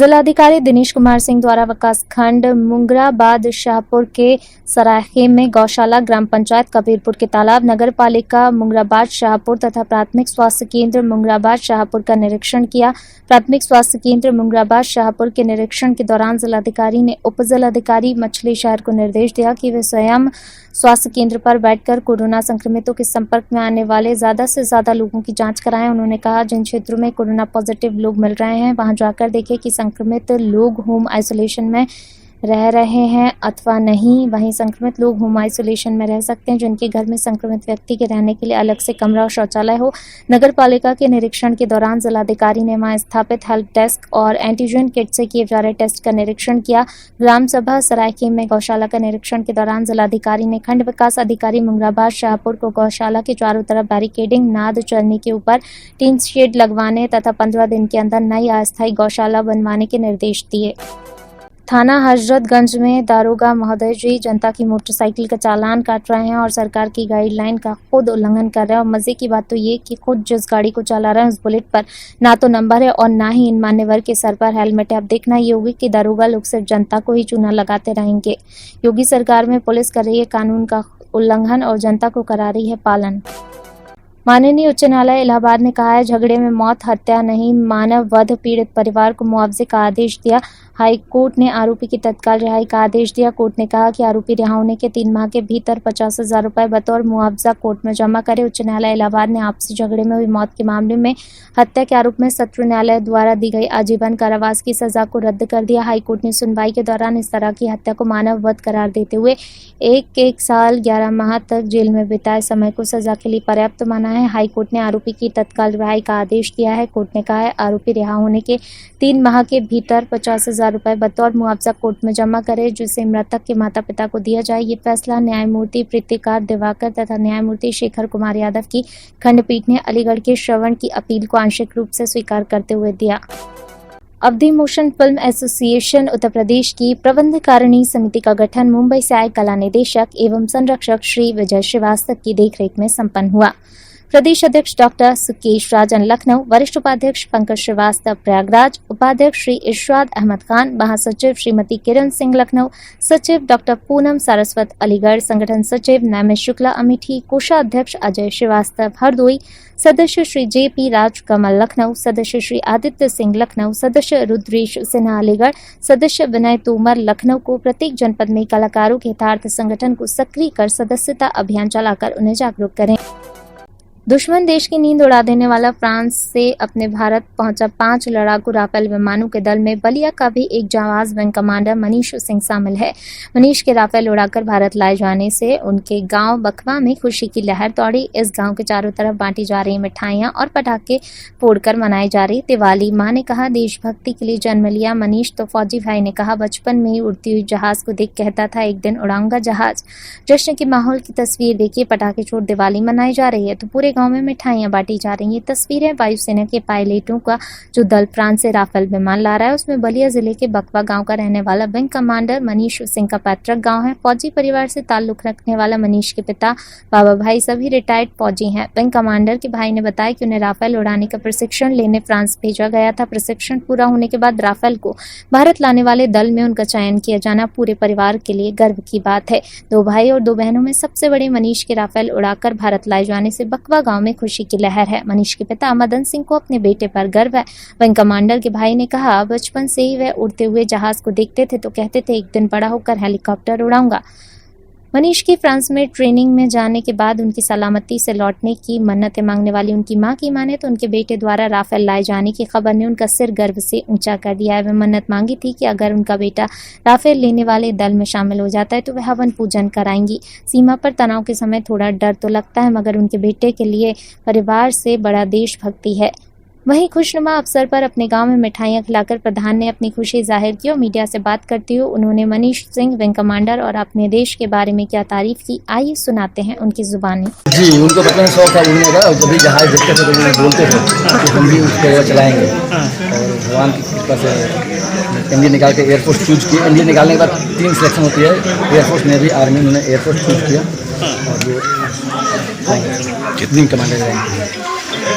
जिलाधिकारी दिनेश कुमार सिंह द्वारा विकास खंड मुंगराबाद शाहपुर के सरायखेम में गौशाला, ग्राम पंचायत कबीरपुर के तालाब, नगर पालिका मुंगराबाद शाहपुर तथा प्राथमिक स्वास्थ्य केंद्र मुंगराबाद शाहपुर का निरीक्षण किया। प्राथमिक स्वास्थ्य केंद्र मुंगराबाद शाहपुर के निरीक्षण के दौरान जिलाधिकारी ने उप जिलाधिकारी मछली शहर को निर्देश दिया कि वे स्वयं स्वास्थ्य केंद्र पर बैठकर कोरोना संक्रमितों के संपर्क में आने वाले ज्यादा से ज्यादा लोगों की जांच कराएं। उन्होंने कहा, जिन क्षेत्रों में कोरोना पॉजिटिव लोग मिल रहे हैं वहां जाकर देखें कि संक्रमित लोग होम आइसोलेशन में रह रहे हैं अथवा नहीं। वहीं संक्रमित लोग होम आइसोलेशन में रह सकते हैं जिनके घर में संक्रमित व्यक्ति के रहने के लिए अलग से कमरा और शौचालय हो। नगर पालिका के निरीक्षण के दौरान जिलाधिकारी ने वहां स्थापित हेल्प डेस्क और एंटीजन किट से किए जा रहे टेस्ट का निरीक्षण किया। ग्राम सभा सरायखेम में गौशाला का निरीक्षण के दौरान जिलाधिकारी ने खंड विकास अधिकारी मुंगराबाद शाहपुर को गौशाला के चारों तरफ बैरिकेडिंग, नाद चरनी के ऊपर टीन शेड लगवाने तथा 15 दिन के अंदर नई अस्थायी गौशाला बनवाने के निर्देश दिए। थाना हजरतगंज में दारोगा महोदय जी जनता की मोटरसाइकिल का चालान काट रहे हैं और सरकार की गाइडलाइन का खुद उल्लंघन कर रहे हैं। और मजे की बात तो ये कि खुद जिस गाड़ी को चला रहे हैं उस बुलेट पर ना तो नंबर है और ना ही इन मान्यवर के सर पर हेलमेट है। अब देखना ये होगी कि दारोगा लोग सिर्फ जनता को ही चूना लगाते रहेंगे। योगी सरकार में पुलिस कर रही है कानून का उल्लंघन और जनता को करा रही है पालन। माननीय उच्च न्यायालय इलाहाबाद ने कहा है, झगड़े में मौत, हत्या नहीं, मानव वध पीड़ित परिवार को मुआवजे का आदेश दिया। हाई कोर्ट ने आरोपी की तत्काल रिहाई का आदेश दिया। कोर्ट ने कहा कि आरोपी रिहा होने के 3 माह के भीतर 50,000 रुपए बतौर मुआवजा कोर्ट में जमा करे। उच्च न्यायालय इलाहाबाद ने आपसी झगड़े में हुई मौत के मामले में हत्या के आरोप में सत्र न्यायालय द्वारा दी गई आजीवन कारावास की सजा को रद्द कर दिया। हाईकोर्ट ने सुनवाई के दौरान इस तरह की हत्या को मानव वध करार देते हुए 1 साल 11 माह तक जेल में बिताए समय को सजा के लिए पर्याप्त माना है। हाईकोर्ट ने आरोपी की तत्काल रिहाई का आदेश दिया है। कोर्ट ने कहा है, आरोपी रिहा होने के 3 माह के भीतर 50,000 रुपए बतौर मुआवजा कोर्ट में जमा करे, जिसे मृतक के माता पिता को दिया जाए। ये फैसला न्यायमूर्ति प्रीतिकार दिवाकर तथा न्यायमूर्ति शेखर कुमार यादव की खंडपीठ ने अलीगढ़ के श्रवण की अपील को आंशिक रूप से स्वीकार करते हुए दिया। अवधि motion film association Uttar Pradesh की प्रबंधकारिणी समिति का गठन मुंबई से आए कला निदेशक एवं संरक्षक श्री विजय श्रीवास्तव की देखरेख में संपन्न हुआ। प्रदेश अध्यक्ष डॉक्टर सुकेश राजन लखनऊ, वरिष्ठ उपाध्यक्ष पंकज श्रीवास्तव प्रयागराज, उपाध्यक्ष श्री इरशाद अहमद खान, महासचिव श्रीमती किरण सिंह लखनऊ, सचिव डॉक्टर पूनम सारस्वत अलीगढ़, संगठन सचिव नैमिष शुक्ला अमेठी, कोषाध्यक्ष अजय श्रीवास्तव हरदोई, सदस्य श्री JP राज कमल लखनऊ, सदस्य श्री आदित्य सिंह लखनऊ, सदस्य रुद्रेश सिन्हा अलीगढ़, सदस्य विनय तोमर लखनऊ को प्रत्येक जनपद में कलाकारों के यथार्थ संगठन को सक्रिय कर सदस्यता अभियान चलाकर उन्हें जागरूक करें। दुश्मन देश की नींद उड़ा देने वाला फ्रांस से अपने भारत पहुंचा 5 लड़ाकू राफेल विमानों के दल में बलिया का भी एक जांबाज विंग कमांडर मनीष सिंह शामिल है। मनीष के राफेल उड़ाकर भारत लाए जाने से उनके गांव बखवा में खुशी की लहर दौड़ी। इस गांव के चारों तरफ बांटी जा रही मिठाइयां और पटाखे फोड़कर मनाई जा रही दिवाली। मां ने कहा, देशभक्ति के लिए जन्म लिया मनीष। तो फौजी भाई ने कहा, बचपन में ही उड़ती हुई जहाज को देख कहता था एक दिन उड़ाऊंगा जहाज। जश्न के माहौल की तस्वीर देखिए, पटाखे छोड़ दिवाली मनाई जा रही है तो पूरे गांव में मिठाइयां बांटी जा रही हैं। तस्वीरें वायुसेना के पायलटों का जो दल फ्रांस से राफेल विमान ला रहा है उसमें बलिया जिले के बकवा गांव का रहने वाला विंग कमांडर मनीष सिंह का पैतृक गांव है। फौजी परिवार से ताल्लुक रखने वाला मनीष के पिता बाबा भाई सभी रिटायर्ड फौजी हैं। विंग कमांडर के भाई ने बताया कि उन्हें राफेल उड़ाने का प्रशिक्षण लेने फ्रांस भेजा गया था। प्रशिक्षण पूरा होने के बाद राफेल को भारत लाने वाले दल में उनका चयन किया जाना पूरे परिवार के लिए गर्व की बात है। 2 भाई और 2 बहनों में सबसे बड़े मनीष के राफेल उड़ाकर भारत लाए जाने से बकवा गांव में खुशी की लहर है। मनीष के पिता मदन सिंह को अपने बेटे पर गर्व है। विंग कमांडर के भाई ने कहा, बचपन से ही वह उड़ते हुए जहाज को देखते थे तो कहते थे एक दिन बड़ा होकर हेलीकॉप्टर उड़ाऊंगा। मनीष की फ्रांस में ट्रेनिंग में जाने के बाद उनकी सलामती से लौटने की मन्नतें मांगने वाली उनकी मां की माने तो उनके बेटे द्वारा राफेल लाए जाने की खबर ने उनका सिर गर्व से ऊंचा कर दिया है। वह मन्नत मांगी थी कि अगर उनका बेटा राफेल लेने वाले दल में शामिल हो जाता है तो वह हवन पूजन कराएंगी। सीमा पर तनाव के समय थोड़ा डर तो लगता है मगर उनके बेटे के लिए परिवार से बड़ा देशभक्ति है। वहीं खुशनुमा अवसर पर अपने गांव में मिठाइयां खिलाकर प्रधान ने अपनी खुशी जाहिर की और मीडिया से बात करते हुए उन्होंने मनीष सिंह विंग कमांडर और अपने देश के बारे में क्या तारीफ की, आइए सुनाते हैं उनकी जुबानी। जी, उनको बचपन में शौक था उड़ने का और जब भी जहाज देखते थे तो उन्हें बोलते थे कि हम भी उसको चलाएंगे। और भगवान की कृपा से एनडीए निकाल के एयरफोर्स चूज किया। एनडीए निकालने के बाद 3 सिलेक्शन होती है, एयरफोर्स, नेवी, आर्मी। उन्होंने एयरफोर्स चूज किया और वो कितनी कमांडर रहेंगे।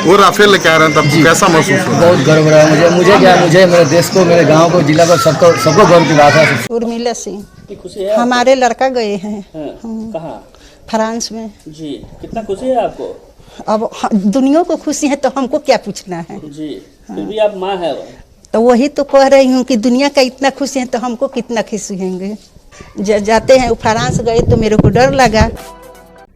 वो राफेल लेके आ रहे हैं, तब कैसा महसूस हुआ? बहुत गर्व रहा है मुझे मेरे देश को, मेरे गांव को, जिला को, सबको गर्व की बात है। उर्मिला सिंह, हमारे लड़का गए हैं कहाँ? फ्रांस में जी। कितना खुशी है आपको? अब दुनिया को खुशी है तो हमको क्या पूछना है जी। फिर भी आप माँ है। तो वही तो कह रही हूँ कि दुनिया का इतना खुशी है तो हमको कितना खुशी होंगे। जाते हैं फ्रांस गए तो मेरे को डर लगा।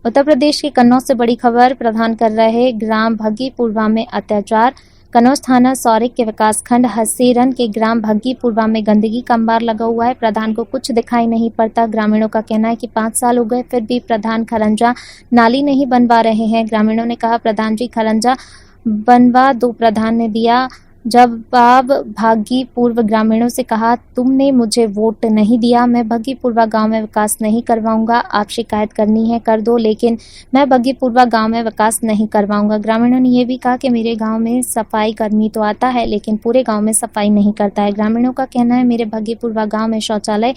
उत्तर प्रदेश के कन्नौज से बड़ी खबर प्रदान कर रहे ग्राम भग्गीपुरवा में अत्याचार। कन्नौज थाना सौरिक के विकासखंड हसेरन के ग्राम भग्गीपुरवा में गंदगी का अंबार लगा हुआ है। प्रधान को कुछ दिखाई नहीं पड़ता। ग्रामीणों का कहना है कि 5 साल हो गए फिर भी प्रधान खरंजा नाली नहीं बनवा रहे हैं। ग्रामीणों ने कहा, प्रधान जी खरंजा बनवा दो। प्रधान ने दिया जवाब। भग्गीपुरवा ग्रामीणों से कहा, तुमने मुझे वोट नहीं दिया, मैं भग्गीपुरवा गांव में विकास नहीं करवाऊंगा। आप शिकायत करनी है कर दो, लेकिन मैं भग्गीपुरवा गांव में विकास नहीं करवाऊंगा। ग्रामीणों ने यह भी कहा कि मेरे गांव में सफाई कर्मी तो आता है लेकिन पूरे गांव में सफाई नहीं करता है। ग्रामीणों का कहना है, मेरे भग्गीपुरवा गांव में शौचालय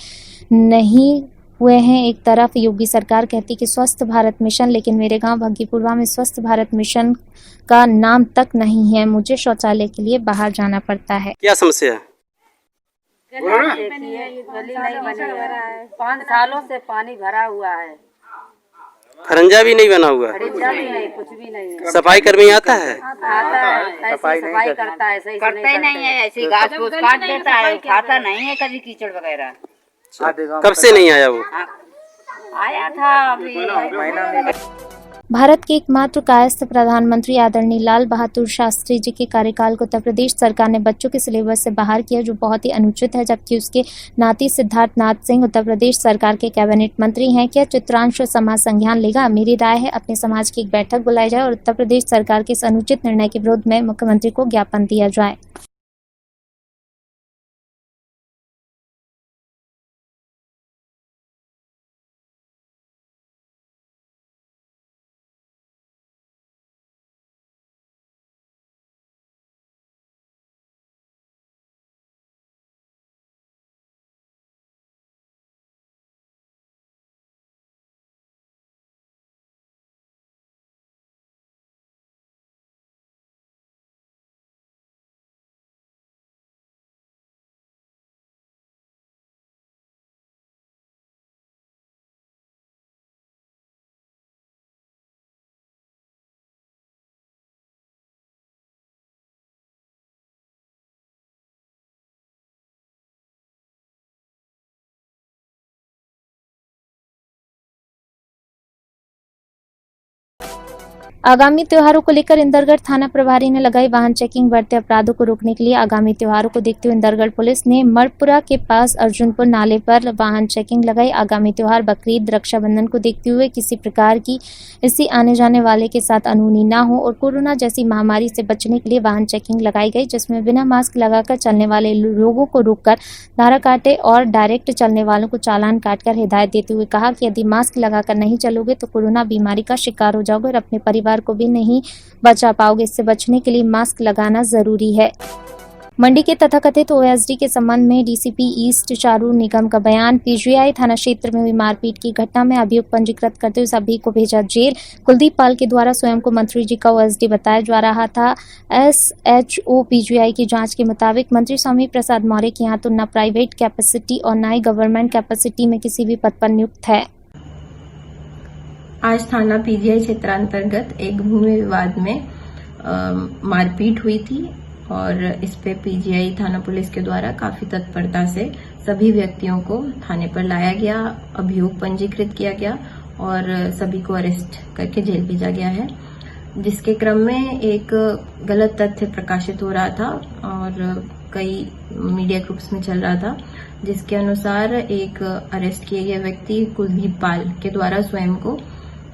नहीं हुए हैं। एक तरफ योगी सरकार कहती कि स्वस्थ भारत मिशन, लेकिन मेरे गांव भग्गीपुरवा में स्वस्थ भारत मिशन का नाम तक नहीं है। मुझे शौचालय के लिए बाहर जाना पड़ता है। क्या समस्या है? गली नहीं बनी है। 5 सालों से पानी भरा हुआ है। खरंजा भी नहीं बना हुआ? खरंजा भी नहीं, कुछ भी नहीं है। सफाई कर्मी आता है? आता है, सफाई करता है, सही करता ही नहीं है। ऐसी घास फूस काट देता है, उठाता नहीं है कभी कीचड़ वगैरह। कब से नहीं आया वो? आया था अभी। भारत के एकमात्र कायस्थ प्रधानमंत्री आदरणीय लाल बहादुर शास्त्री जी के कार्यकाल को उत्तर प्रदेश सरकार ने बच्चों के सिलेबस से बाहर किया, जो बहुत ही अनुचित है। जबकि उसके नाती सिद्धार्थ नाथ सिंह उत्तर प्रदेश सरकार के कैबिनेट मंत्री हैं। क्या चित्रांश समाज संज्ञान लेगा? मेरी राय है अपने समाज की एक बैठक बुलाई जाए और उत्तर प्रदेश सरकार के इस अनुचित निर्णय के विरोध में मुख्यमंत्री को ज्ञापन दिया जाए। आगामी त्योहारों को लेकर इंदरगढ़ थाना प्रभारी ने लगाई वाहन चेकिंग। बढ़ते अपराधों को रोकने के लिए आगामी त्योहारों को देखते हुए इंदरगढ़ पुलिस ने मड़पुरा के पास अर्जुनपुर नाले पर वाहन चेकिंग लगाई। आगामी त्योहार बकरीद, रक्षाबंधन को देखते हुए किसी प्रकार की इससे आने जाने वाले के साथ अनहोनी न हो और कोरोना जैसी महामारी से बचने के लिए वाहन चेकिंग लगाई गई, जिसमें बिना मास्क लगाकर चलने वाले लोगों को रोककर धारा काटे और डायरेक्ट चलने वालों को चालान काटकर हिदायत देते हुए कहा कि यदि मास्क लगाकर नहीं चलोगे तो कोरोना बीमारी का शिकार हो जाओगे और अपने परिवार को भी नहीं बचा पाओगे। इससे बचने के लिए मास्क लगाना जरूरी है। मंडी के तथाकथित ओएसडी के संबंध में डीसीपी ईस्ट चारू निगम का बयान। पीजीआई थाना क्षेत्र में हुई मारपीट की घटना में अभियोग पंजीकृत करते हुए सभी को भेजा जेल। कुलदीप पाल के द्वारा स्वयं को मंत्री जी का ओएसडी बताया जा रहा था। एसएचओ पीजीआई की जांच के मुताबिक मंत्री स्वामी प्रसाद मौर्य के यहाँ तो न प्राइवेट कैपेसिटी और न ही गवर्नमेंट कैपेसिटी में किसी भी पद पर नियुक्त है। आज थाना पीजीआई क्षेत्रांतर्गत एक भूमि विवाद में मारपीट हुई थी और इस पे पीजीआई थाना पुलिस के द्वारा काफी तत्परता से सभी व्यक्तियों को थाने पर लाया गया, अभियोग पंजीकृत किया गया और सभी को अरेस्ट करके जेल भेजा गया है। जिसके क्रम में एक गलत तथ्य प्रकाशित हो रहा था और कई मीडिया ग्रुप्स में चल रहा था, जिसके अनुसार एक अरेस्ट किए गए व्यक्ति कुलदीप पाल के द्वारा स्वयं को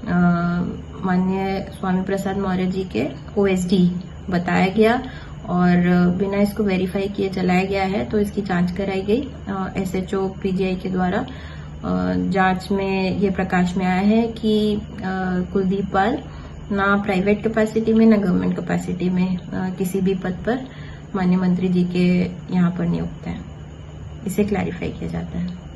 माननीय स्वामी प्रसाद मौर्य जी के ओएसडी बताया गया और बिना इसको वेरीफाई किए चलाया गया है, तो इसकी जांच कराई गई। एसएचओ पीजीआई के द्वारा जांच में ये प्रकाश में आया है कि कुलदीप पाल ना प्राइवेट कैपेसिटी में ना गवर्नमेंट कैपेसिटी में किसी भी पद पर माननीय मंत्री जी के यहाँ पर नियुक्त है। इसे क्लैरिफाई किया जाता है।